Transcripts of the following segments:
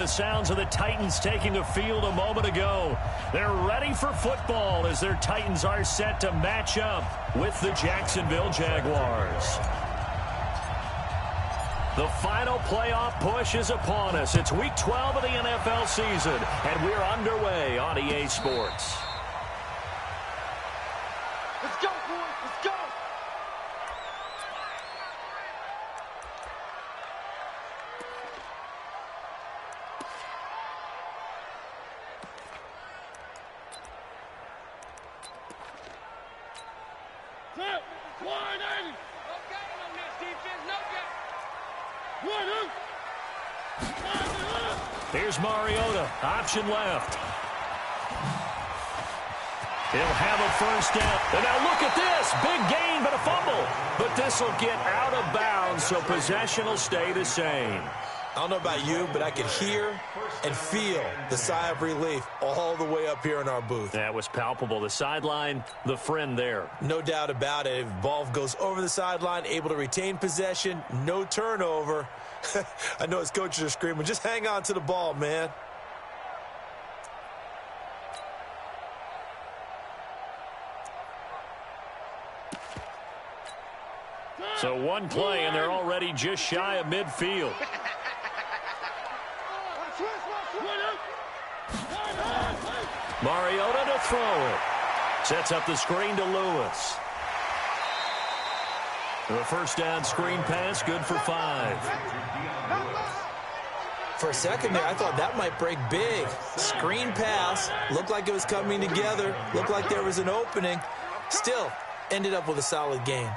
The sounds of the Titans taking the field a moment ago. They're ready for football as their Titans are set to match up with the Jacksonville Jaguars. The final playoff push is upon us. It's week 12 of the NFL season, and we're underway on EA Sports. Let's go, boys. Let's go. Set. 180. No game on this defense. No game. Here's Mariota, option left. He'll have a first down. And now look at this. Big gain, but a fumble. But this will get out of bounds, so possession will stay the same. I don't know about you, but I could hear and feel the sigh of relief all the way up here in our booth. That was palpable. The sideline, the friend there. No doubt about it. If the ball goes over the sideline, able to retain possession, no turnover. I know his coaches are screaming, just hang on to the ball, man. So one play, and they're already just shy of midfield. Mariota to throw it. Sets up the screen to Lewis. The first down screen pass, good for 5. For a second there, I thought that might break big. Screen pass, looked like it was coming together, looked like there was an opening. Still, ended up with a solid gain.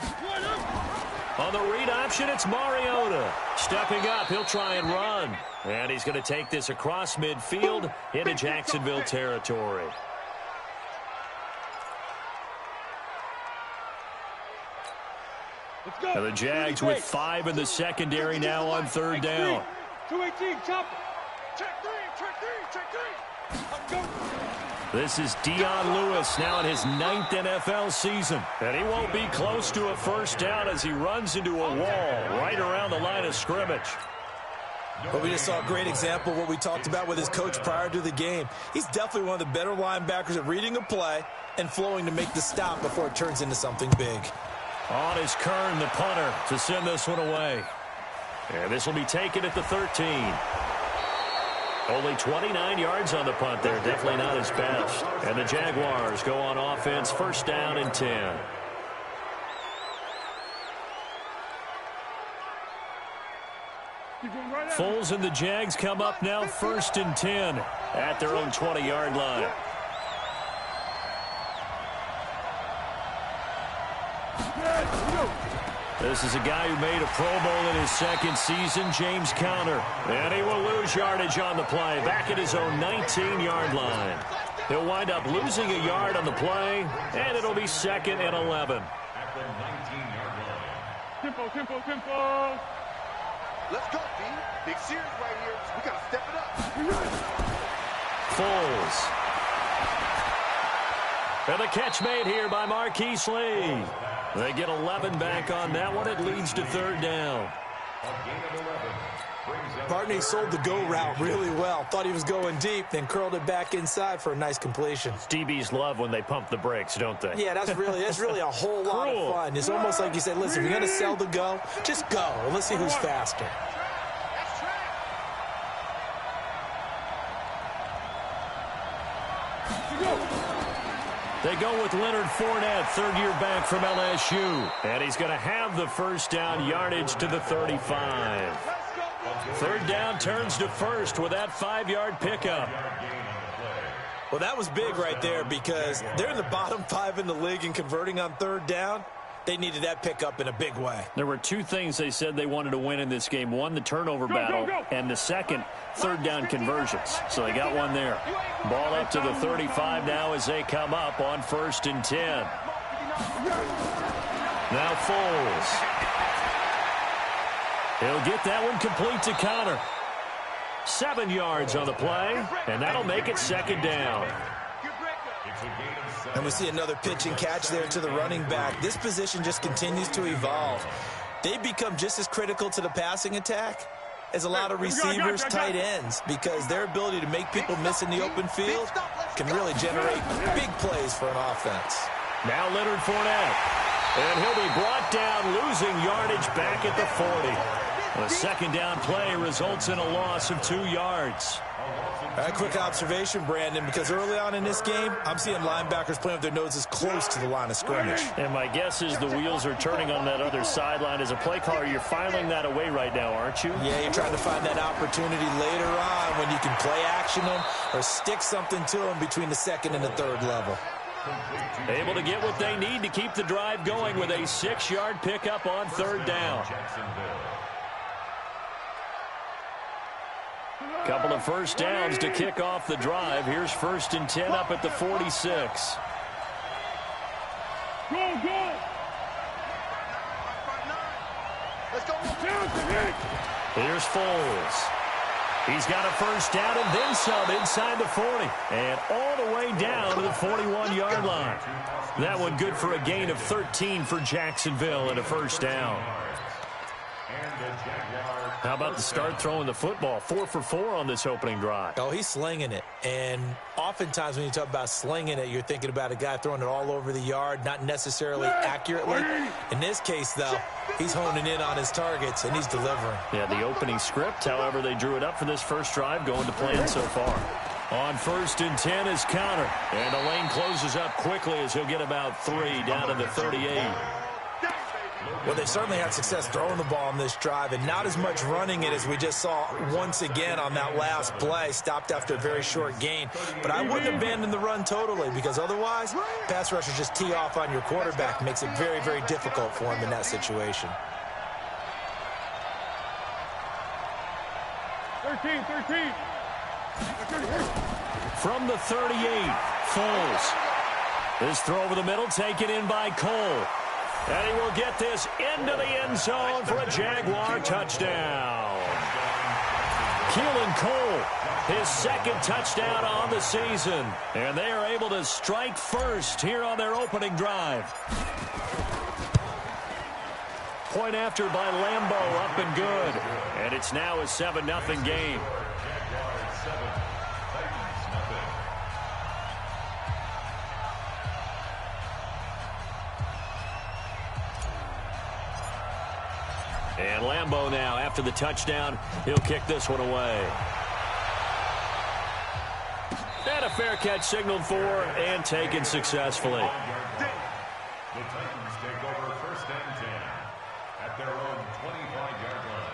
On the read option, it's Mariota. Stepping up, he'll try and run. And he's going to take this across midfield into Jacksonville territory. And the Jags with 5 in the secondary now on third down. 218, chopper. Check three. This is Dion Lewis now in his 9th NFL season. And he won't be close to a first down as he runs into a wall right around the line of scrimmage. But we just saw a great example of what we talked about with his coach prior to the game. He's definitely one of the better linebackers at reading a play and flowing to make the stop before it turns into something big. On is Kern, the punter, to send this one away. And this will be taken at the 13. Only 29 yards on the punt there. Definitely not his best. And the Jaguars go on offense, first down and 10. Foles and the Jags come up now first and 10 at their own 20-yard line. This is a guy who made a Pro Bowl in his second season, James Conner. And he will lose yardage on the play, back at his own 19-yard line. He'll wind up losing a yard on the play, and it'll be second and 11. Tempo. Let's go, D. Big series right here. We got to step it up. Foles. And the catch made here by Marquise Lee. They get 11 back on that one. It leads to third down. Barney sold the go route really well. Thought he was going deep, then curled it back inside for a nice completion. DBs love when they pump the brakes, don't they? Yeah, that's really a whole lot of fun. It's almost like you said, listen, if you're going to sell the go, just go. And let's see who's faster. They go with Leonard Fournette, third-year back from LSU. And he's going to have the first down yardage to the 35. Third down turns to first with that 5-yard pickup. Well, that was big right there because they're in the bottom 5 in the league and converting on third down. They needed that pickup in a big way. There were 2 things they said they wanted to win in this game. One, the turnover battle, and the second, third down conversions. So they got one there. Ball up to the 35 now as they come up on first and 10. Now Foles. He'll get that one complete to Conner. 7 yards on the play, and that'll make it second down. And we see another pitch and catch there to the running back. This position just continues to evolve. They become just as critical to the passing attack is a lot of receivers, tight ends, because their ability to make people miss in the open field can really generate big plays for an offense. Now Leonard Fournette. And he'll be brought down, losing yardage back at the 40. A second down play results in a loss of 2 yards. A quick observation, Brandon, because early on in this game, I'm seeing linebackers playing with their noses close to the line of scrimmage. And my guess is the wheels are turning on that other sideline. As a play caller, you're filing that away right now, aren't you? Yeah, you're trying to find that opportunity later on when you can play action them or stick something to them between the second and the third level. Able to get what they need to keep the drive going with a 6-yard pickup on third down. Couple of first downs to kick off the drive. Here's 1st and 10 up at the 46. Go, go! Let's go. Here's Foles. He's got a first down and then some inside the 40. And all the way down to the 41-yard line. That one good for a gain of 13 for Jacksonville and a first down. How about the start throwing the football? 4 for 4 on this opening drive. Oh, he's slinging it. And oftentimes when you talk about slinging it, you're thinking about a guy throwing it all over the yard, not necessarily accurately. In this case, though, he's honing in on his targets, and he's delivering. Yeah, the opening script, however, they drew it up for this first drive, going to plan so far. On 1st and 10 is Counter. And the lane closes up quickly as he'll get about 3 down to the 38. Well, they certainly had success throwing the ball on this drive and not as much running it as we just saw once again on that last play. Stopped after a very short gain. But I wouldn't abandon the run totally because otherwise, pass rushers just tee off on your quarterback. Makes it very, very difficult for him in that situation. 13. From the 38, Foles. This throw over the middle taken in by Cole. And he will get this into the end zone for a Jaguar touchdown. Keelan Cole, his 2nd touchdown on the season. And they are able to strike first here on their opening drive. Point after by Lambeau, up and good. And it's now a 7-0 game. And Lambeau now, after the touchdown, he'll kick this one away. And a fair catch signaled for and taken successfully. The Titans take over 1st and 10 at their own 25-yard line.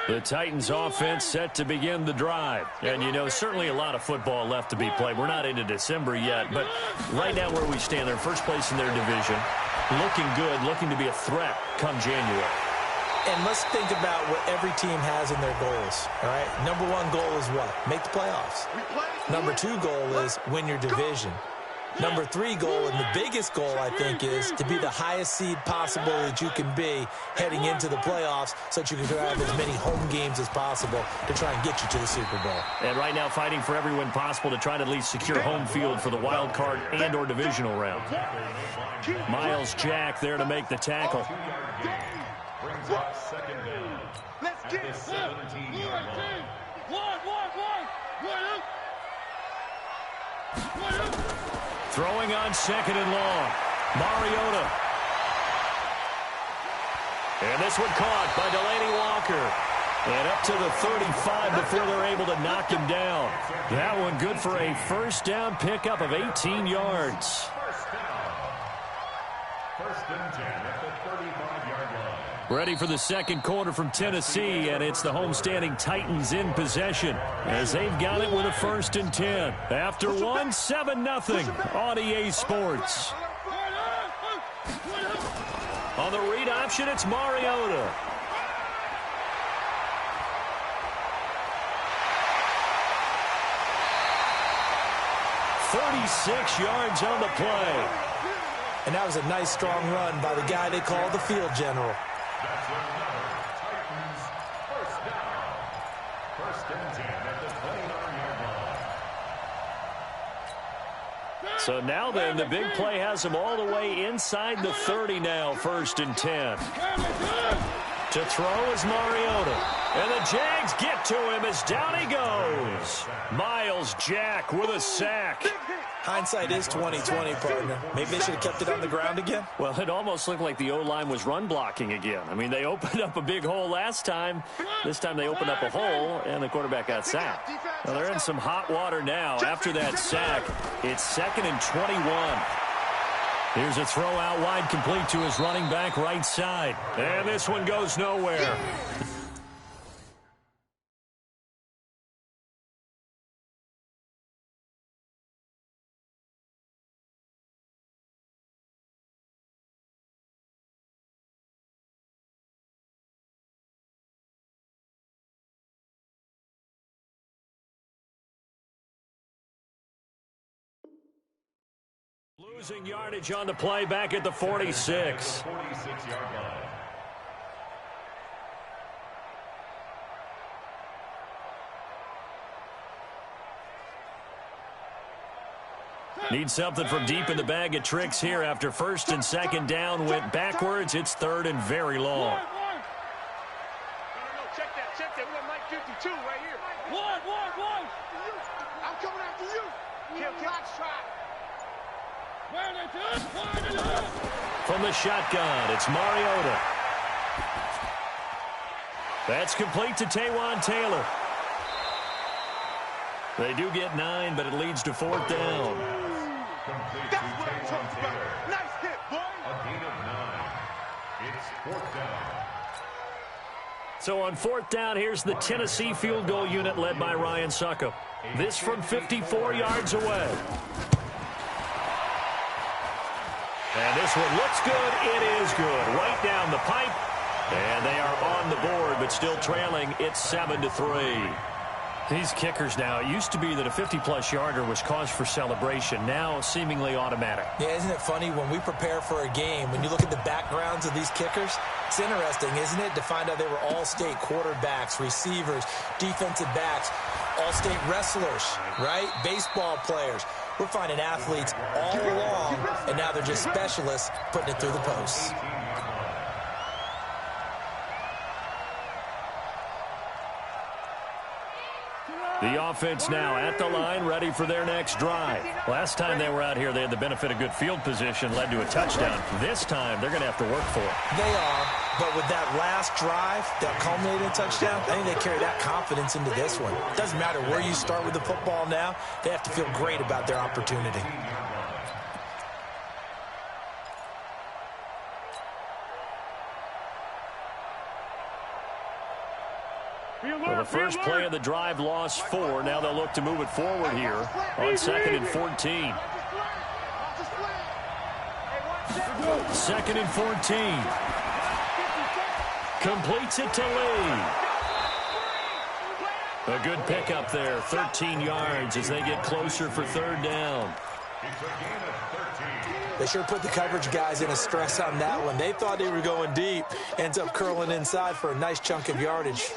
The Titans offense set to begin the drive. And, you know, certainly a lot of football left to be played. We're not into December yet, but right now where we stand, they're first place in their division. Looking good, looking to be a threat come January. And let's think about what every team has in their goals, all right? Number 1 goal is what? Make the playoffs. Number 2 goal is win your division. Number 3 goal, and the biggest goal, I think, is to be the highest seed possible that you can be heading into the playoffs so that you can have as many home games as possible to try and get you to the Super Bowl. And right now fighting for every win possible to try to at least secure home field for the wild card and or divisional round. Miles Jack there to make the tackle. Brings up 2nd down. Let's At get the 17-yard line. Throwing on 2nd and long. Mariota. And this one caught by Delaney Walker. And up to the 35 before they're able to knock him down. That one good for a first down pickup of 18 yards. 1st and 10 at the 35-yard line. Ready for the second quarter from Tennessee, and it's the homestanding Titans in possession as they've got it with a 1st and 10. After one, 7-0 on EA Sports. On the read option, it's Mariota. "36 yards on the play." And that was a nice, strong run by the guy they call the field general. That's another Titans first down. 1st and 10 at the 29-yard line. So now then, the big play has him all the way inside the 30 now, 1st and 10. To throw is Mariota. And the Jags get to him as down he goes. Miles Jack with a sack. Hindsight is 20/20, partner. Maybe they should have kept it on the ground again. Well, it almost looked like the O-line was run blocking again. I mean, they opened up a big hole last time. This time they opened up a hole, and the quarterback got sacked. Well, they're in some hot water now. After that sack, it's 2nd and 21. Here's a throw out wide, complete to his running back right side. And this one goes nowhere. Losing yardage on the play back at the 46. 46-yard line. Need something from deep in the bag of tricks here after 1st and 2nd down went backwards. It's 3rd and very long. No, check that. We got Mike 52 right here. One. I'm coming after you. Kill, shot. From the shotgun, it's Mariota. That's complete to Taywan Taylor. They do get 9, but it leads to 4th down. Complete That's to what I'm talking Taywan about. Taylor. Nice hit, boy. A gain of 9. It's 4th down. So on 4th down, here's the Tennessee field goal unit led by Ryan Suckup. This from 54 yards away. And this one looks good. It is good. Right down the pipe. And they are on the board, but still trailing. It's 7-3. These kickers now, it used to be that a 50-plus yarder was cause for celebration. Now seemingly automatic. Yeah, isn't it funny when we prepare for a game, when you look at the backgrounds of these kickers, it's interesting, isn't it, to find out they were all-state quarterbacks, receivers, defensive backs, all-state wrestlers, right? Baseball players. We're finding athletes all along, and now they're just specialists putting it through the posts. The offense now at the line, ready for their next drive. Last time they were out here, they had the benefit of good field position, led to a touchdown. This time, they're going to have to work for it. They are, but with that last drive that culminated in a touchdown, I think they carry that confidence into this one. Doesn't matter where you start with the football now, they have to feel great about their opportunity. Well, the first play of the drive lost 4. Now they'll look to move it forward here on 2nd and 14. 2nd and 14. Completes it to Lee. A good pickup there, 13 yards as they get closer for 3rd down. They sure put the coverage guys in a stress on that one. They thought they were going deep. Ends up curling inside for a nice chunk of yardage.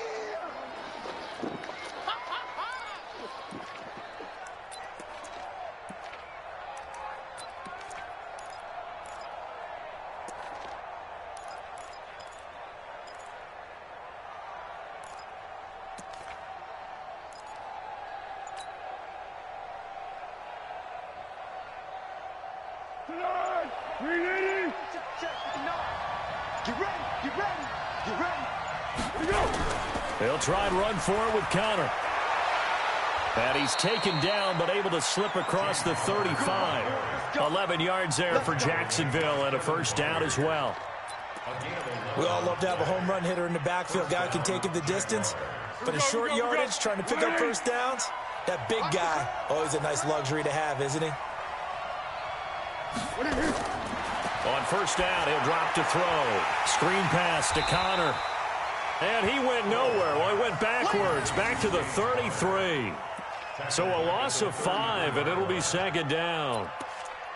They'll try and run for it with Connor. And he's taken down, but able to slip across the 35. 11 yards there for Jacksonville, and a 1st down as well. We all love to have a home run hitter in the backfield. Guy can take it the distance. But in short yardage, trying to pick up 1st downs, that big guy, always a nice luxury to have, isn't he? On 1st down, he'll drop to throw. Screen pass to Connor. And he went nowhere. Well, he went backwards, back to the 33. So a loss of 5, and it'll be 2nd down.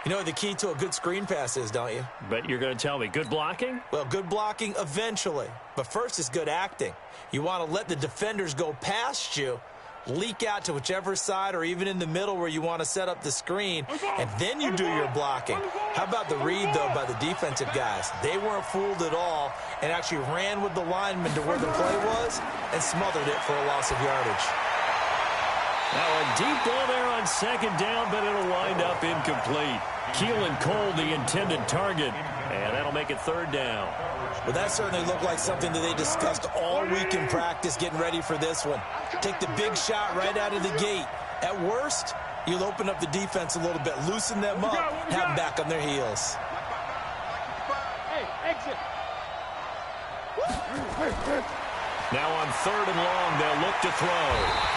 You know what the key to a good screen pass is, don't you? But you're going to tell me, good blocking? Well, good blocking eventually. But first is good acting. You want to let the defenders go past you, leak out to whichever side or even in the middle where you want to set up the screen, and then you do your blocking. How about the read, though, by the defensive guys? They weren't fooled at all and actually ran with the lineman to where the play was and smothered it for a loss of yardage. Now a deep ball there on second down, but it'll wind up incomplete. Keelan Cole, the intended target, and that'll make it third down. Well, that certainly looked like something that they discussed all week in practice, getting ready for this one. Take the big shot right out of the gate. At worst, you'll open up the defense a little bit, loosen them up, have them back on their heels. Hey, exit. Now on third and long, they'll look to throw.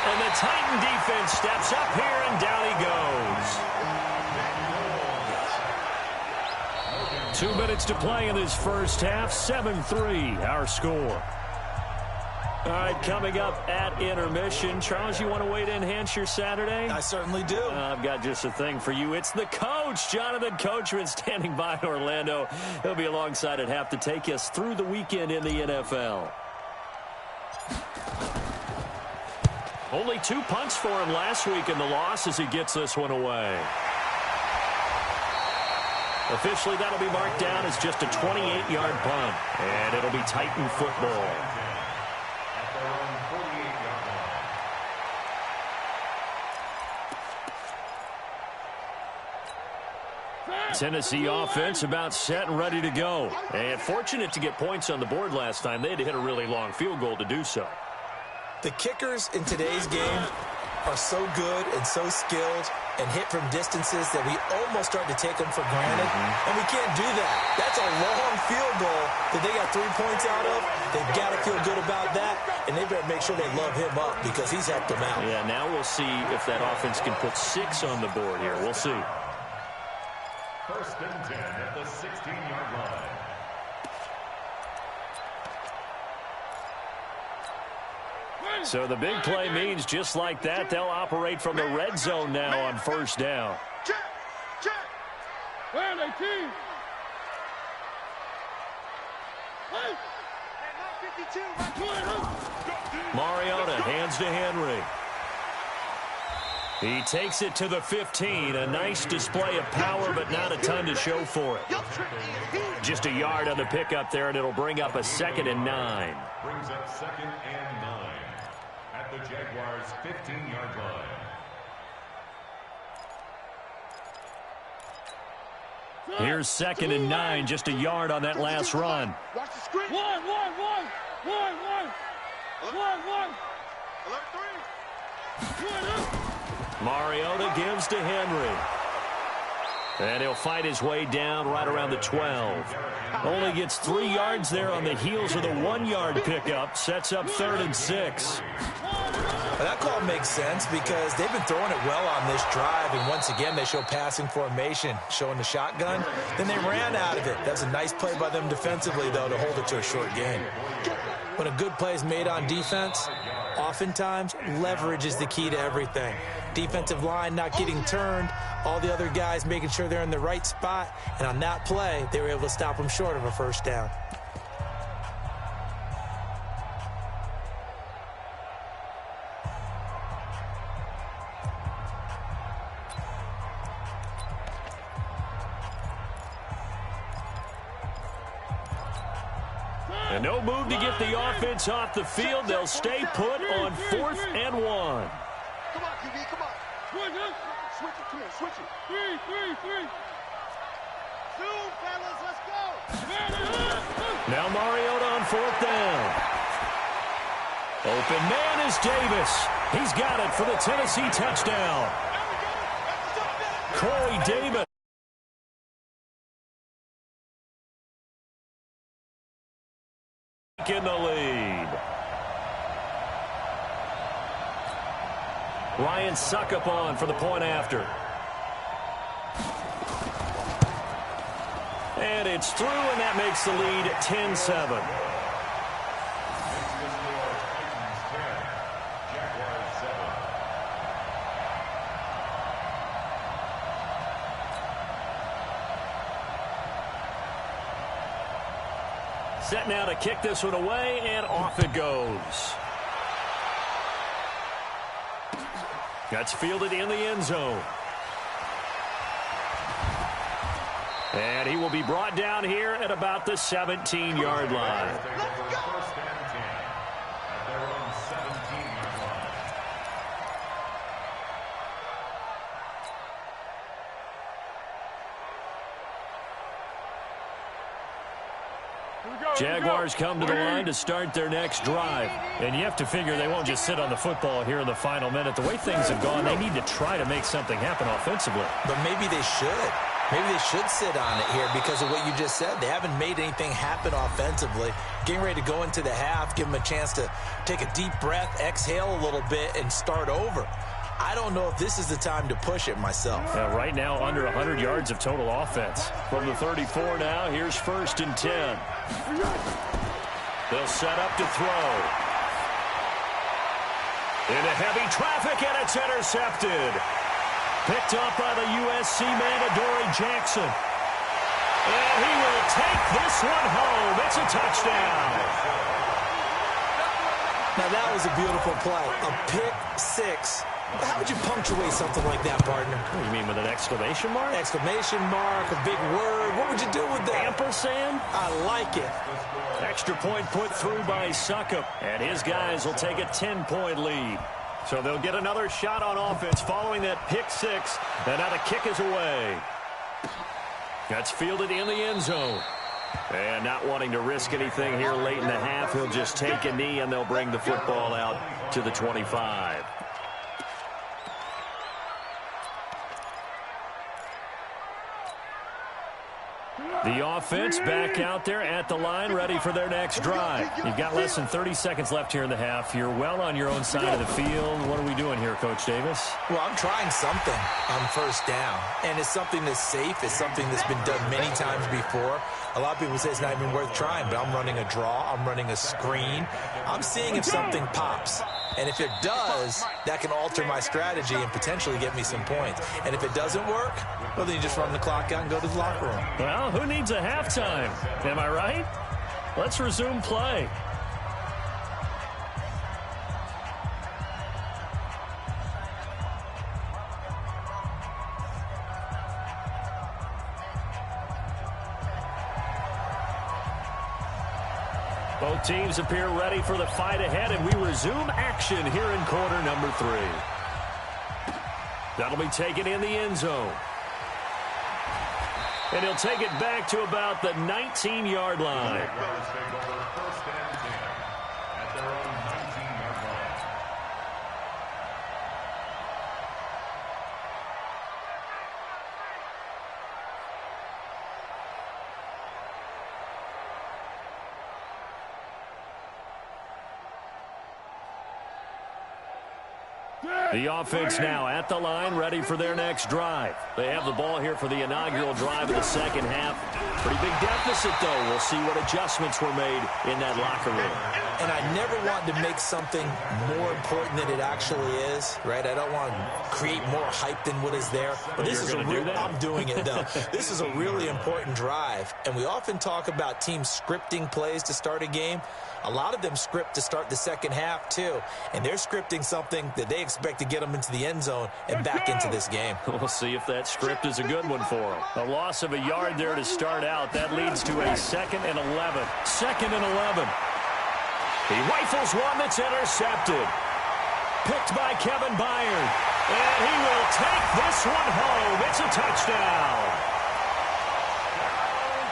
And the Titan defense steps up here, and down he goes. 2 minutes to play in this first half. 7-3, our score. All right, coming up at intermission. Charles, you want to wait to enhance your Saturday? I certainly do. I've got just a thing for you. It's the coach, Jonathan Coachman, standing by in Orlando. He'll be alongside at half to take us through the weekend in the NFL. Only 2 punts for him last week in the loss as he gets this one away. Officially, that'll be marked down as just a 28-yard punt, and it'll be Titan football. Tennessee offense about set and ready to go. And fortunate to get points on the board last time. They had to hit a really long field goal to do so. The kickers in today's game are so good and so skilled and hit from distances that we almost start to take them for granted. And we can't do that. That's a long field goal that they got 3 points out of. They've got to feel good about that, and they better make sure they love him up because he's helped them out. Yeah, now we'll see if that offense can put 6 on the board here. We'll see. First and 10 at the 16-yard line. So the big play means just like that, they'll operate from the red zone now on first down. Check, check. Where they team? At 9:52. Mariota hands to Henry. He takes it to the 15. A nice display of power, but not a ton to show for it. Just a yard on the pickup there, and it'll bring up a 2nd and 9. Brings up 2nd and 9 at the Jaguars' 15-yard line. Here's 2nd and 9, just a yard on that last run. Watch the screen. One. Alert 3. Mariota gives to Henry. And he'll fight his way down right around the 12. Only gets 3 yards there on the heels of the 1-yard pickup. Sets up 3rd and 6. That call makes sense because they've been throwing it well on this drive, and once again they show passing formation, showing the shotgun. Then they ran out of it. That's a nice play by them defensively, though, to hold it to a short gain. When a good play is made on defense, oftentimes leverage is the key to everything. Defensive line not getting turned, all the other guys making sure they're in the right spot, and on that play, they were able to stop them short of a first down. And no move to get the offense off the field. They'll stay put on 4th and 1. Come on, QB, come on. Switch it, come on, switch it. 3. 2, fellas, let's go. Now Mariota on 4th down. Open man is Davis. He's got it for the Tennessee touchdown. Corey Davis. In the lead. Ryan Suckup on for the point after. And it's through, and that makes the lead 10-7. Set now to kick this one away, and off it goes. That's fielded in the end zone. And he will be brought down here at about the 17-yard line. Let's go. First and 10 at their own 17-yard line. Jaguars come to the line to start their next drive. And you have to figure they won't just sit on the football here in the final minute. The way things have gone, they need to try to make something happen offensively. But maybe they should. Maybe they should sit on it here because of what you just said. They haven't made anything happen offensively. Getting ready to go into the half, give them a chance to take a deep breath, exhale a little bit, and start over. I don't know if this is the time to push it myself. Yeah, right now, under 100 yards of total offense. From the 34 now, here's 1st and 10. They'll set up to throw. Into heavy traffic, and it's intercepted. Picked up by the USC man, Adoree Jackson. And he will take this one home. It's a touchdown. Now, that was a beautiful play. A pick six. How would you punctuate something like that, partner? What do you mean, with an exclamation mark? Exclamation mark, a big word. What would you do with that? Ampersand? I like it. Extra point put through by Succop. And his guys will take a 10-point lead. So they'll get another shot on offense following that pick six. And now the kick is away. That's fielded in the end zone. And not wanting to risk anything here late in the half, he'll just take a knee and they'll bring the football out to the 25. The offense back out there at the line, ready for their next drive. You've got less than 30 seconds left here in the half. You're well on your own side of the field. What are we doing here, Coach Davis? Well, I'm trying something on first down, and it's something that's safe. It's something that's been done many times before. A lot of people say it's not even worth trying, but I'm running a draw. I'm running a screen. I'm seeing if something pops. And if it does, that can alter my strategy and potentially get me some points. And if it doesn't work, well, then you just run the clock out and go to the locker room. Well, who needs a halftime? Am I right? Let's resume play. Both teams appear ready for the fight ahead, and we resume action here in quarter number 3. That'll be taken in the end zone. And he'll take it back to about the 19-yard line. The offense now at the line, ready for their next drive. They have the ball here for the inaugural drive of the second half. Pretty big deficit, though. We'll see what adjustments were made in that locker room. And I never want to make something more important than it actually is, right? I don't want to create more hype than what is there. But this is a real, I'm doing it, though. This is a really important drive. And we often talk about teams scripting plays to start a game. A lot of them script to start the second half, too. And they're scripting something that they expect to get them into the end zone and back into this game. We'll see if that script is a good one for them. A loss of a yard there to start out. That leads to a 2nd and 11. 2nd and 11. He rifles one that's intercepted. Picked by Kevin Byard. And he will take this one home. It's a touchdown.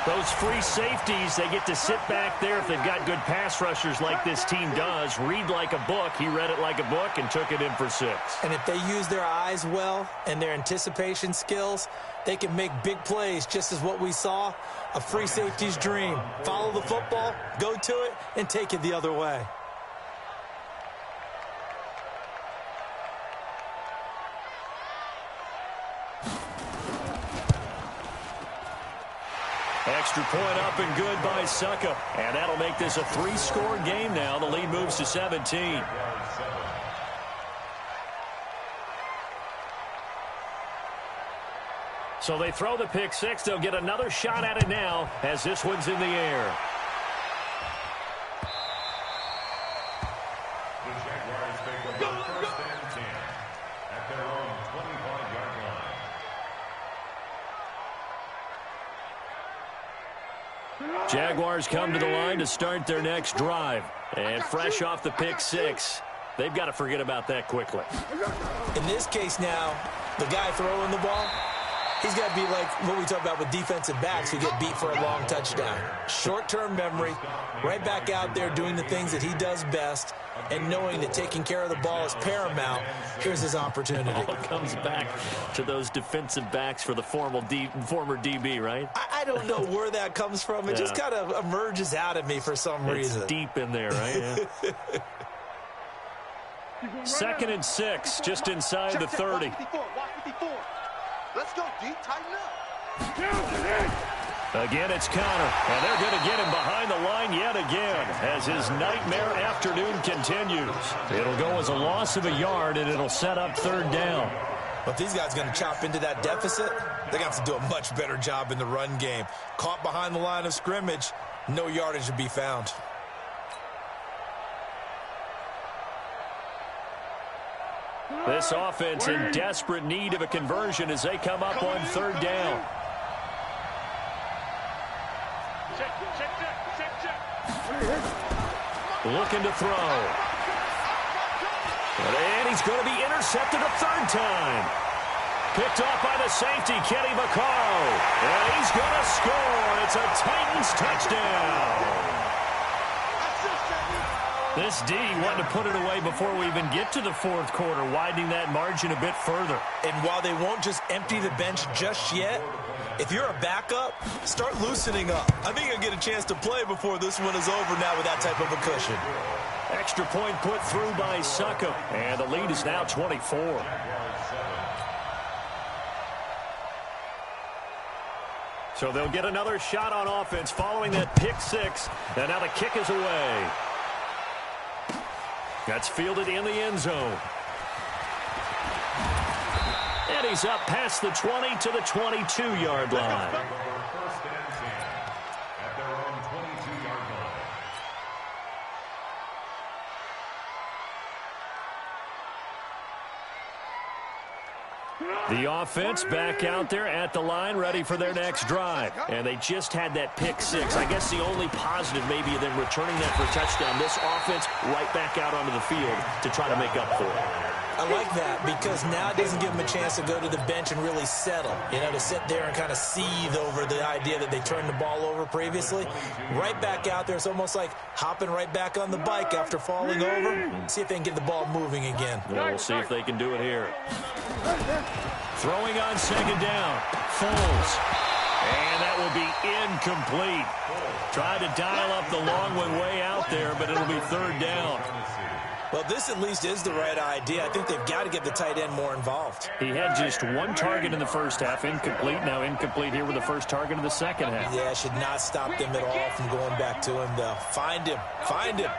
Those free safeties, they get to sit back there if they've got good pass rushers like this team does. Read like a book. He read it like a book and took it in for 6. And if they use their eyes well and their anticipation skills, they can make big plays, just as what we saw. A free safety's dream. Follow the football, go to it, and take it the other way. Extra point up and good by Succop. And that'll make this a 3-score game now. The lead moves to 17. So they throw the pick 6. They'll get another shot at it now as this one's in the air. The Jaguars take over 1st and 10 at their own 25-yard line. Jaguars come to the line to start their next drive. And fresh off the pick six, they've got to forget about that quickly. In this case now, the guy throwing the ball, he's got to be like what we talk about with defensive backs who get beat for a long touchdown. Short-term memory, right back out there doing the things that he does best, and knowing that taking care of the ball is paramount. Here's his opportunity. It all comes back to those defensive backs for the former DB, right? I don't know where that comes from. It just kind of emerges out of me for some reason. It's deep in there, right? Yeah. 2nd and 6, just inside the 30. Watch 54. Let's go, D. Tighten up. Again, it's Connor, and they're going to get him behind the line yet again as his nightmare afternoon continues. It'll go as a loss of a yard, and it'll set up 3rd down. But if these guys are going to chop into that deficit, they're going to have to do a much better job in the run game. Caught behind the line of scrimmage, no yardage to be found. This offense in desperate need of a conversion as they come up on 3rd down. Looking to throw. And he's going to be intercepted a 3rd time. Picked off by the safety, Kenny Vaccaro. And he's going to score. It's a Titans touchdown. This D wanted to put it away before we even get to the 4th quarter, widening that margin a bit further. And while they won't just empty the bench just yet, if you're a backup, start loosening up. I think you'll get a chance to play before this one is over now with that type of a cushion. Extra point put through by Succo, and the lead is now 24. So they'll get another shot on offense following that pick six, and now the kick is away. That's fielded in the end zone. And he's up past the 20 to the 22-yard line. First and 10 at their own 22-yard line. The offense back out there at the line, ready for their next drive. And they just had that pick six. I guess the only positive maybe them returning that for a touchdown. This offense right back out onto the field to try to make up for it. I like that because now it doesn't give them a chance to go to the bench and really settle, to sit there and kind of seethe over the idea that they turned the ball over previously. Right back out there, it's almost like hopping right back on the bike after falling over. See if they can get the ball moving again. Yeah, we'll see if they can do it here. Throwing on 2nd down, Foles. And that will be incomplete. Tried to dial up the long one way out there, but it'll be 3rd down. Well, this at least is the right idea. I think they've got to get the tight end more involved. He had just 1 target in the first half, incomplete. Now incomplete here with the first target of the second half. Yeah, should not stop them at all from going back to him, though. Find him. Find him.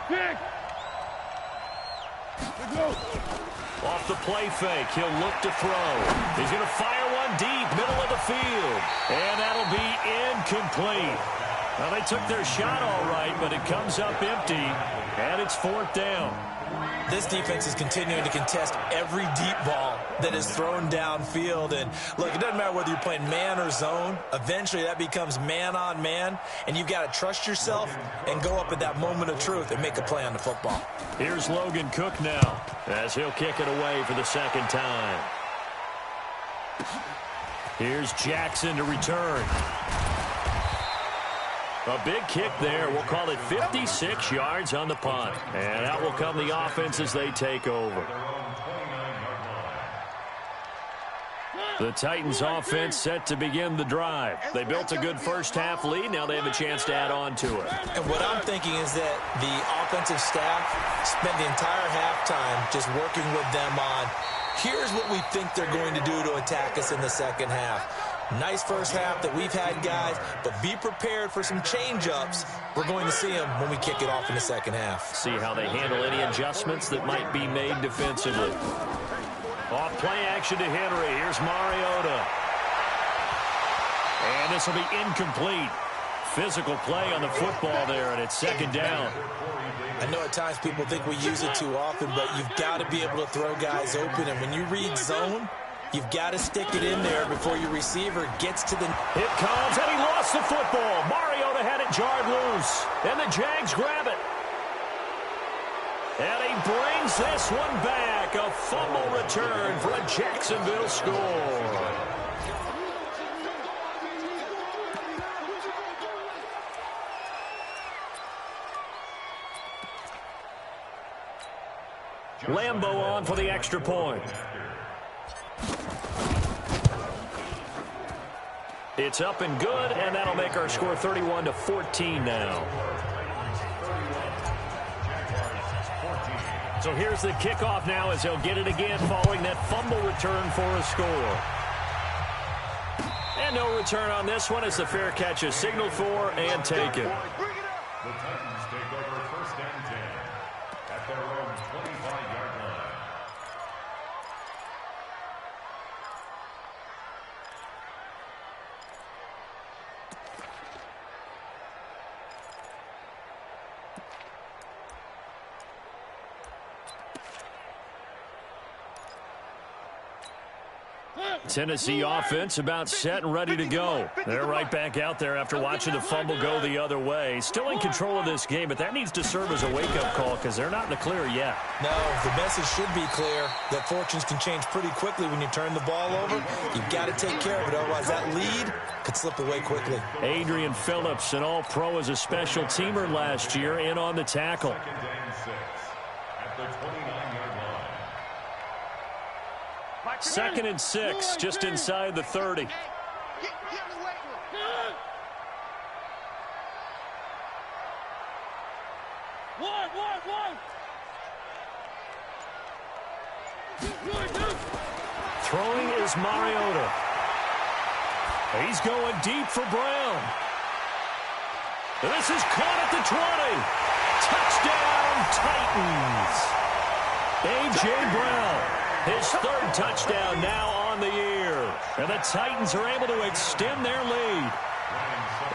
Pick. Off the play fake, he'll look to throw. He's going to fire one deep, middle of the field. And that'll be incomplete. Well, they took their shot all right, but it comes up empty, and it's 4th down. This defense is continuing to contest every deep ball that is thrown downfield. And, look, it doesn't matter whether you're playing man or zone. Eventually, that becomes man-on-man, and you've got to trust yourself and go up at that moment of truth and make a play on the football. Here's Logan Cook now as he'll kick it away for the 2nd time. Here's Jackson to return. A big kick there. We'll call it 56 yards on the punt. And that will come the offense as they take over. The Titans offense set to begin the drive. They built a good first half lead. Now they have a chance to add on to it. And what I'm thinking is that the offensive staff spent the entire halftime just working with them on, here's what we think they're going to do to attack us in the second half. Nice first half that we've had, guys, but be prepared for some change-ups. We're going to see them when we kick it off in the second half. See how they handle any adjustments that might be made defensively. Off play action to Henry. Here's Mariota. And this will be incomplete. physical play on the football there, and it's second down. I know at times people think we use it too often, but you've got to be able to throw guys open. And when you read zone, you've got to stick it in there before your receiver gets to the... It comes, and he lost the football. Mariota had it jarred loose, and the Jags grab it. And he brings this one back. A fumble return for a Jacksonville score. Lambo on for the extra point. It's up and good, and that'll make our score 31-14 now. So here's the kickoff now as they'll get it again following that fumble return for a score. And no return on this one as the fair catch is signaled for and taken. The Titans take over first and 10 at their own 25-yard line. Tennessee offense about set and ready to go. They're right back out there after watching the fumble go the other way. Still in control of this game, but that needs to serve as a wake-up call because they're not in the clear yet. No, the message should be clear that fortunes can change pretty quickly when you turn the ball over. You've got to take care of it, otherwise that lead could slip away quickly. Adrian Phillips, an all-pro as a special teamer last year, in on the tackle. Second and 6 at the 29-yard line. Second and 6, just inside the 30. Throwing is Mariota. He's going deep for Brown. This is caught at the 20. Touchdown, Titans. A.J. Brown. His third touchdown now on the year. And the Titans are able to extend their lead.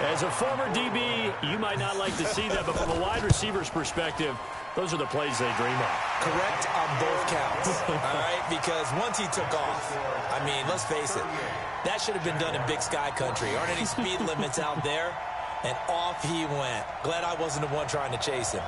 As a former DB, you might not like to see that, but from a wide receiver's perspective, those are the plays they dream of. Correct on both counts, all right? Because once he took off, I mean, let's face it, that should have been done in Big Sky country. Aren't any speed limits out there? And off he went. Glad I wasn't the one trying to chase him.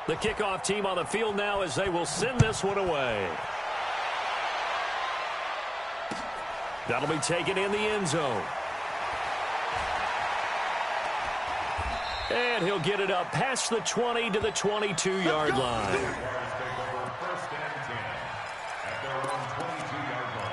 The kickoff team on the field now as they will send this one away. That'll be taken in the end zone. And he'll get it up past the 20 to the 22-yard line. First and 10 at their own 22-yard line.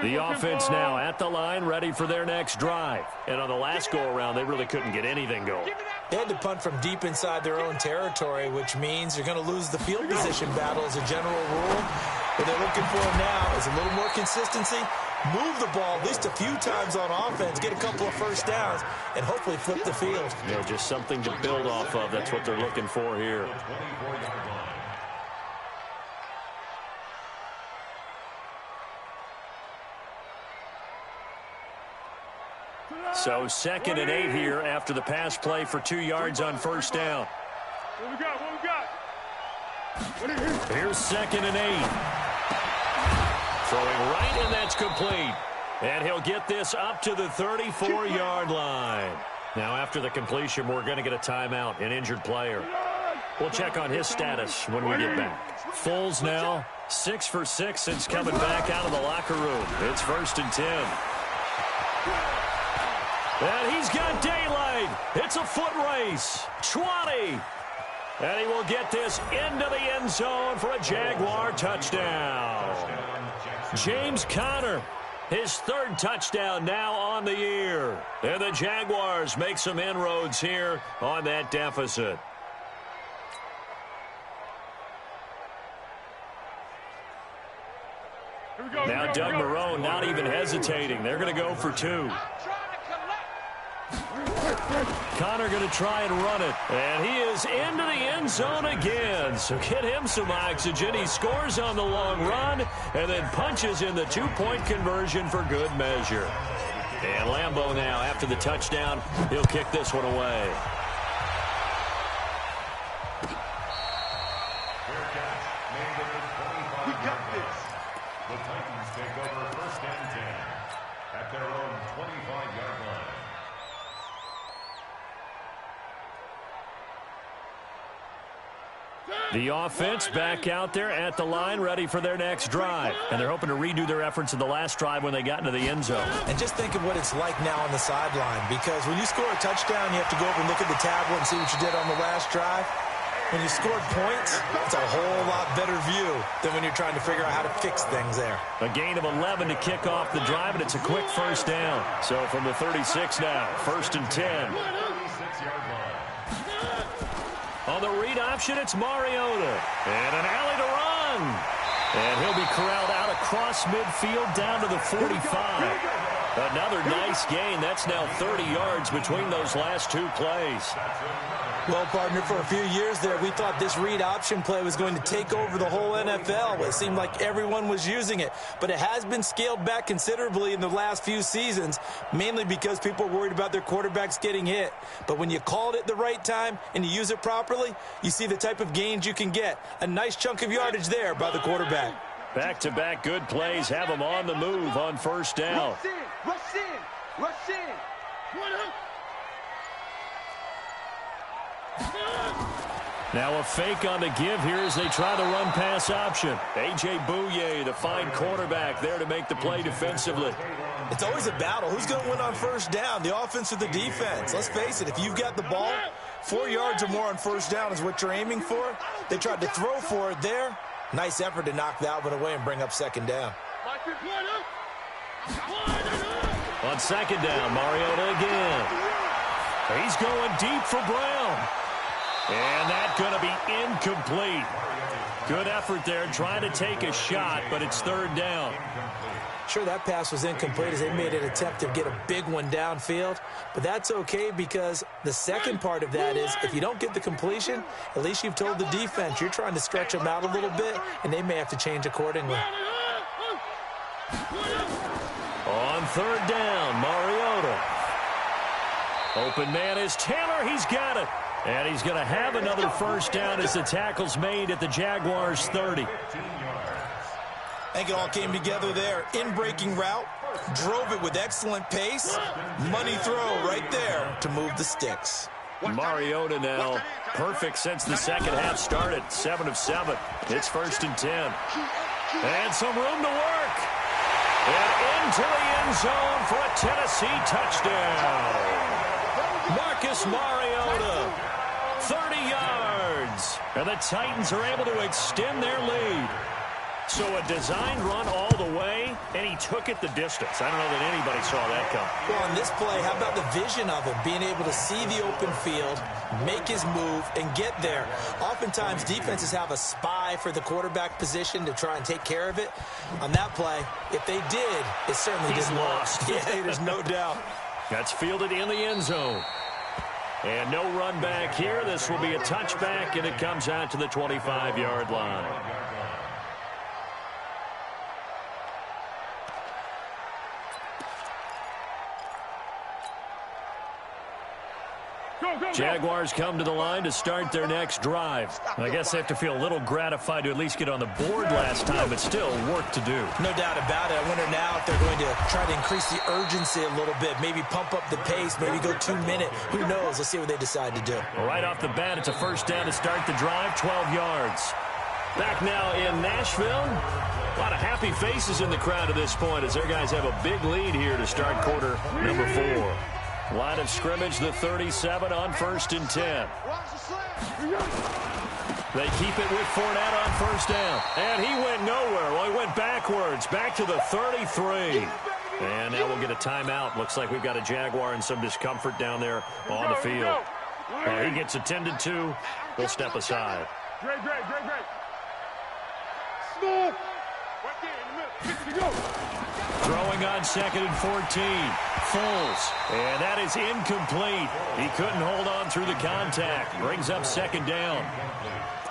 The offense now at the line, ready for their next drive. And on the last go-around, they really couldn't get anything going. They had to punt from deep inside their own territory, which means you're going to lose the field position battle as a general rule. What they're looking for now is a little more consistency, move the ball at least a few times on offense, get a couple of first downs, and hopefully flip the field. Yeah, just something to build off of. That's what they're looking for here. So 2nd and 8 here after the pass play for 2 yards on first down. What we got? Here's 2nd and 8. Throwing right, and that's complete. And he'll get this up to the 34-yard line. Now, after the completion, we're going to get a timeout, an injured player. We'll check on his status when we get back. Foles now, 6 for 6 since coming back out of the locker room. It's 1st and 10. And he's got daylight. It's a foot race. 20. And he will get this into the end zone for a Jaguar touchdown. James Conner, his 3rd touchdown now on the year. And the Jaguars make some inroads here on that deficit. Now Doug Marrone not even hesitating. They're going to go for 2. Connor going to try and run it. And he is into the end zone again. So get him some oxygen. He scores on the long run and then punches in the 2-point conversion for good measure. And Lambeau now, after the touchdown, he'll kick this one away. We got this. The Titans take over 1st and 10 at their own 25-yard line. The offense back out there at the line, ready for their next drive. And they're hoping to redo their efforts in the last drive when they got into the end zone. And just think of what it's like now on the sideline, because when you score a touchdown, you have to go over and look at the tablet and see what you did on the last drive. When you scored points, it's a whole lot better view than when you're trying to figure out how to fix things there. A gain of 11 to kick off the drive, and it's a quick first down. So from the 36 now, 1st and 10. 36-yard line. On the read option, it's Mariota. And an alley to run. And he'll be corralled out across midfield down to the 45. Another nice gain. That's now 30 yards between those last 2 plays. Well, partner, for a few years there, we thought this read option play was going to take over the whole NFL. It seemed like everyone was using it, but it has been scaled back considerably in the last few seasons, mainly because people are worried about their quarterbacks getting hit. But when you call it at the right time and you use it properly, you see the type of gains you can get. A nice chunk of yardage there by the quarterback. Back-to-back good plays have them on the move on 1st down. Rush in, rush in, rush in. Now a fake on the give here as they try the run-pass option. A.J. Bouye, the fine cornerback, there to make the play defensively. It's always a battle. Who's going to win on 1st down, the offense or the defense? Let's face it, if you've got the ball, 4 yards or more on 1st down is what you're aiming for. They tried to throw for it there. Nice effort to knock that one away and bring up 2nd down. On 2nd down, Mariota again. He's going deep for Brown. And that's going to be incomplete. Good effort there, trying to take a shot, but it's 3rd down. Sure, that pass was incomplete as they made an attempt to get a big one downfield, but that's okay because the second part of that is if you don't get the completion, at least you've told the defense you're trying to stretch them out a little bit, and they may have to change accordingly. On 3rd down, Mariota. Open man is Taylor. He's got it. And he's going to have another 1st down as the tackle's made at the Jaguars' 30. I think it all came together there. In-breaking route, drove it with excellent pace. Money throw right there to move the sticks. Mariota now perfect since the second half started. 7 of 7. It's 1st and 10. And some room to work. And into the end zone for a Tennessee touchdown. Marcus Mariota, 30 yards. And the Titans are able to extend their lead. So a designed run all the way, and he took it the distance. I don't know that anybody saw that come. Well, on this play, how about the vision of him, being able to see the open field, make his move, and get there. Oftentimes, defenses have a spy for the quarterback position to try and take care of it. On that play, if they did, it certainly didn't work. Yeah, there's no doubt. That's fielded in the end zone. And no run back here. This will be a touchback, and it comes out to the 25-yard line. Jaguars come to the line to start their next drive. I guess they have to feel a little gratified to at least get on the board last time, but still work to do. No doubt about it. I wonder now if they're going to try to increase the urgency a little bit, maybe pump up the pace, maybe go 2-minute. Who knows? Let's see what they decide to do. Well, right off the bat, it's a 1st down to start the drive, 12 yards. Back now in Nashville. A lot of happy faces in the crowd at this point as their guys have a big lead here to start quarter number 4. Line of scrimmage, the 37 on 1st and 10. They keep it with Fournette on 1st down. And he went nowhere. Well, he went backwards, back to the 33. And now we'll get a timeout. Looks like we've got a Jaguar and some discomfort down there on the field. He gets attended to. We'll step aside. Great. Throwing on 2nd and 14. Foles. And that is incomplete. He couldn't hold on through the contact. Brings up 2nd down.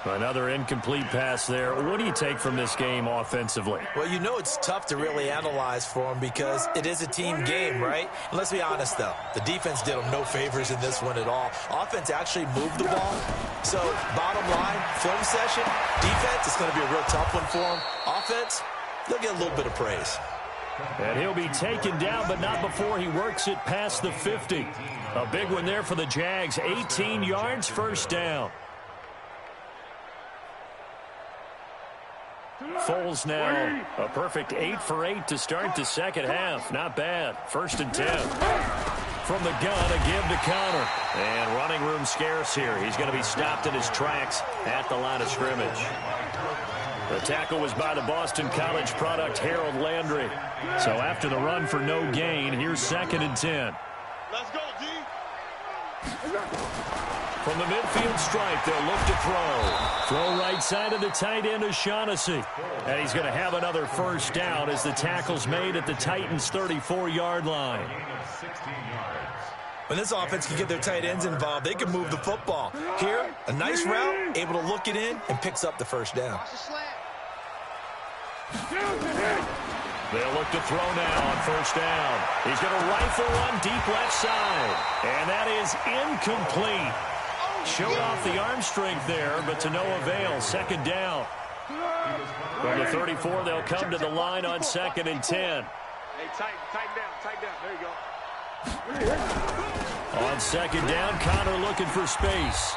Another incomplete pass there. What do you take from this game offensively? Well, you know it's tough to really analyze for them because it is a team game, right? And let's be honest, though. The defense did them no favors in this one at all. Offense actually moved the ball. So, bottom line, film session, defense, it's going to be a real tough one for them. Offense, they'll get a little bit of praise. And he'll be taken down, but not before he works it past the 50. A big one there for the Jags. 18 yards, 1st down. Foles now a perfect 8 for 8 to start the 2nd half. Not bad. 1st and 10. From the gun, a give to counter. And running room scarce here. He's going to be stopped in his tracks at the line of scrimmage. The tackle was by the Boston College product, Harold Landry. So after the run for no gain, here's 2nd and 10. Let's go, D. From the midfield stripe, they'll look to throw. Throw right side of the tight end, O'Shaughnessy. And he's going to have another 1st down as the tackle's made at the Titans' 34-yard line. When this offense can get their tight ends involved, they can move the football. Here, a nice route, able to look it in, and picks up the 1st down. They'll look to throw now on 1st down. He's going to rifle one deep left side. And that is incomplete. Showed off the arm strength there, but to no avail. 2nd down. From the 34, they'll come to the line on 2nd and 10. Hey, tighten down. There you go. On 2nd down, Connor looking for space.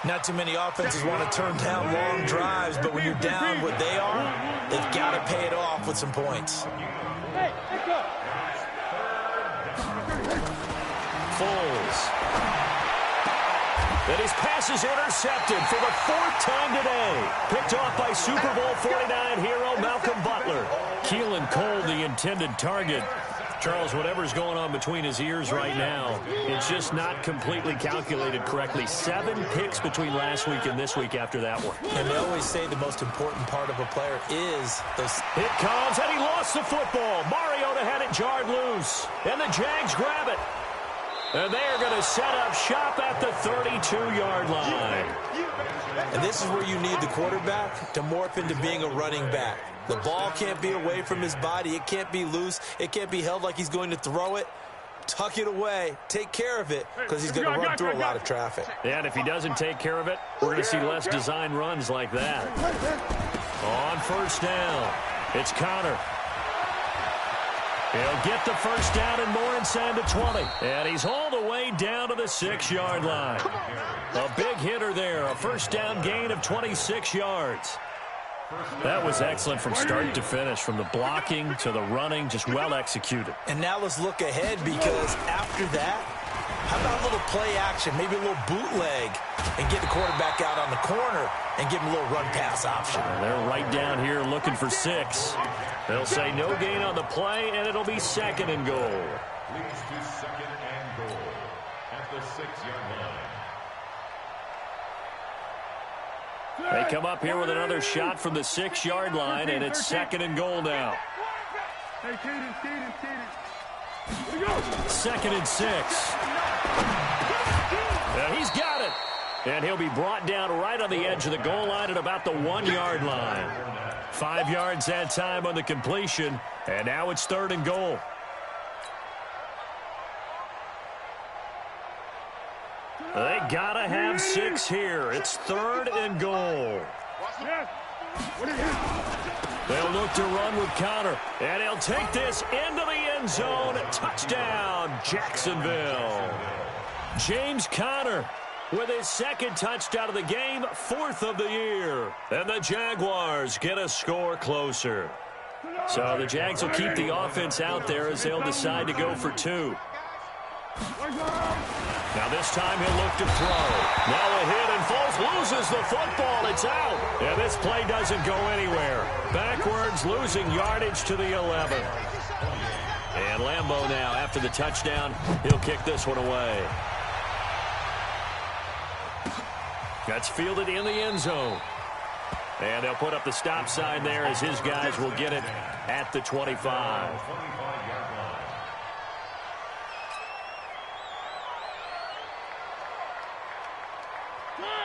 Not too many offenses want to turn down long drives, but when you're down what they are, they've got to pay it off with some points. Hey, go. Foles. That his pass is intercepted for the 4th time today. Picked off by Super Bowl 49 hero Malcolm Butler. Keelan Cole, the intended target. Charles, whatever's going on between his ears right now, it's just not completely calculated correctly. 7 picks between last week and this week after that one. And they always say the most important part of a player is those. Hit comes, and he lost the football. Mariota had it jarred loose, and the Jags grab it. And they are going to set up shop at the 32-yard line. And this is where you need the quarterback to morph into being a running back. The ball can't be away from his body. It can't be loose. It can't be held like he's going to throw it. Tuck it away. Take care of it because he's going to run through a lot of traffic. And if he doesn't take care of it, we're going to see less design runs like that. On 1st down, it's Connor. He'll get the 1st down and more inside the 20. And he's all the way down to the 6-yard line. A big hitter there. A 1st down gain of 26 yards. That was excellent from start to finish. From the blocking to the running, just well executed. And now let's look ahead because after that, how about a little play action, maybe a little bootleg, and get the quarterback out on the corner and give him a little run-pass option. And they're right down here looking for 6. They'll say no gain on the play, and it'll be 2nd and goal. Leads to 2nd and goal at the 6-yard line. They come up here with another shot from the 6-yard line, and it's 2nd and goal now. Hey, Kaden. 2nd and 6. And he's got it. And he'll be brought down right on the edge of the goal line at about the 1-yard line. 5 yards that time on the completion, and now it's 3rd and goal. They gotta have 6 here. It's 3rd and goal. They'll look to run with Connor, and he'll take this into the end zone. Touchdown, Jacksonville. James Conner with his 2nd touchdown of the game, 4th of the year. And the Jaguars get a score closer. So the Jags will keep the offense out there as they'll decide to go for 2. Now this time he'll look to throw. Now a hit, and Foles loses the football. It's out. And this play doesn't go anywhere. Backwards, losing yardage to the 11. And Lambeau now, after the touchdown, he'll kick this one away. That's fielded in the end zone. And they'll put up the stop sign there as his guys will get it at the 25.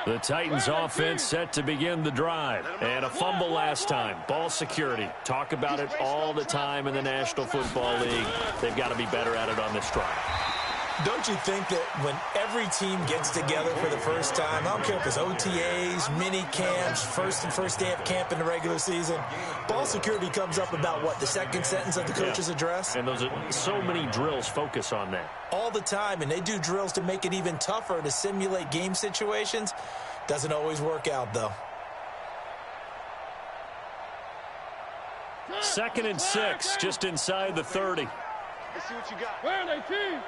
The Titans offense set to begin the drive. And a fumble last time. Ball security. Talk about it all the time in the National Football League. They've got to be better at it on this drive. Don't you think that when every team gets together for the first time, I don't care if it's OTAs, mini camps, first day of camp in the regular season, ball security comes up about what, the second sentence of the coach's address? And those are so many drills focus on that. All the time, and they do drills to make it even tougher to simulate game situations. Doesn't always work out, though. 2nd and 6, just inside the 30. Let's see what you got. Where are they, team?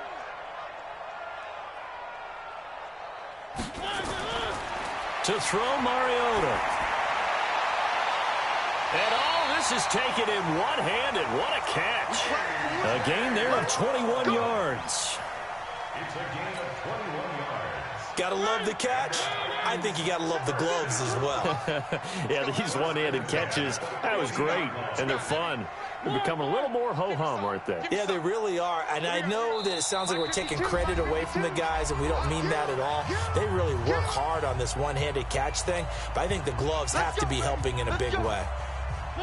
To throw Mariota. And this is taken in one-handed. What a catch. A gain there of 21 yards. It's a gain of 21 yards. Gotta love the catch. I think you gotta love the gloves as well. Yeah, these one-handed catches, that was great, and they're fun. They're becoming a little more ho-hum, aren't they? Yeah, they really are. And I know that it sounds like we're taking credit away from the guys, and we don't mean that at all. They really work hard on this one-handed catch thing, but I think the gloves have to be helping in a big way.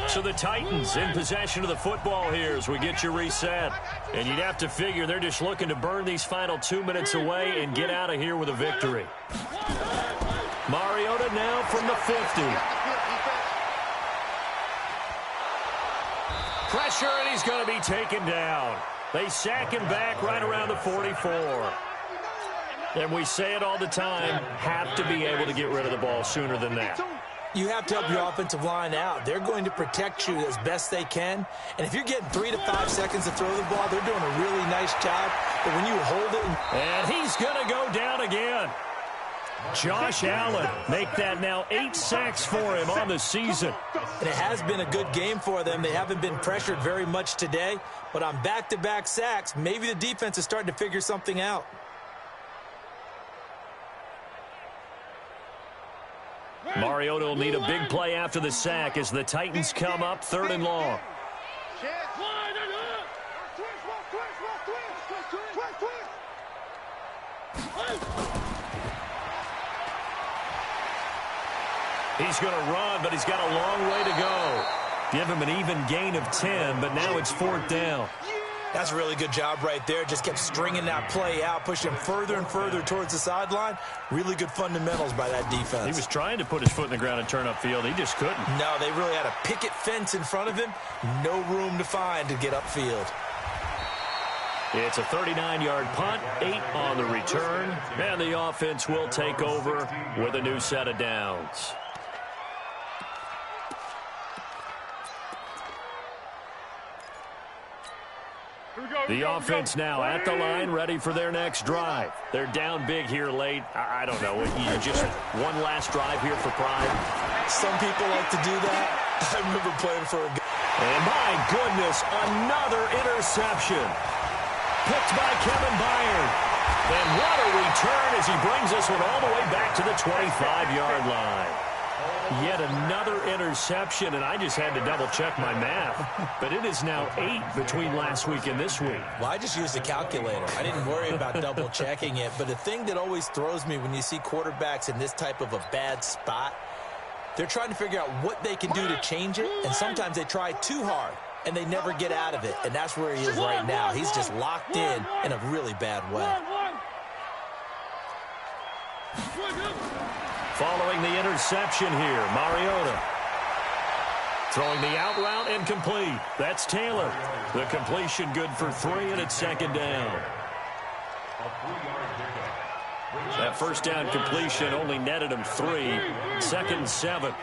So the Titans in possession of the football here as we get you reset. And you'd have to figure they're just looking to burn these final 2 minutes away and get out of here with a victory. Mariota now from the 50. Pressure, and he's going to be taken down. They sack him back right around the 44. And we say it all the time, have to be able to get rid of the ball sooner than that. You have to help your offensive line out. They're going to protect you as best they can. And if you're getting 3 to 5 seconds to throw the ball, they're doing a really nice job. But when you hold it... And he's going to go down again. Josh Allen, make that now 8 sacks for him on the season. And it has been a good game for them. They haven't been pressured very much today. But on back-to-back sacks, maybe the defense is starting to figure something out. Mariota will need a big play after the sack as the Titans come up 3rd and long. He's going to run, but he's got a long way to go. Give him an even gain of 10, but now it's 4th down. That's a really good job right there. Just kept stringing that play out, pushing him further and further towards the sideline. Really good fundamentals by that defense. He was trying to put his foot in the ground and turn upfield. He just couldn't. No, they really had a picket fence in front of him. No room to find to get upfield. It's a 39-yard punt, 8 on the return, and the offense will take over with a new set of downs. The offense now at the line, ready for their next drive. They're down big here late. I don't know. Just one last drive here for pride. Some people like to do that. I remember playing for a... And my goodness, another interception. Picked by Kevin Byard. And what a return as he brings this one all the way back to the 25-yard line. Yet another interception, and I just had to double-check my math. But it is now 8 between last week and this week. Well, I just used a calculator. I didn't worry about double-checking it. But the thing that always throws me when you see quarterbacks in this type of a bad spot, they're trying to figure out what they can do to change it, and sometimes they try too hard, and they never get out of it. And that's where he is right now. He's just locked in a really bad way. Following the interception here, Mariota. Throwing the out route and complete. That's Taylor. The completion good for 3, and it's 2nd down. That first down completion only netted him 3. 2nd and 7.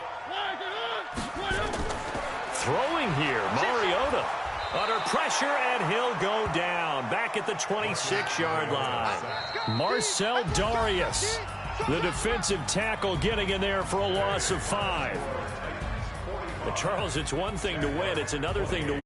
Throwing here, Mariota. Under pressure, and he'll go down. Back at the 26-yard line. Marcel Darius, the defensive tackle, getting in there for a loss of 5. But Charles, it's one thing to win. It's another thing to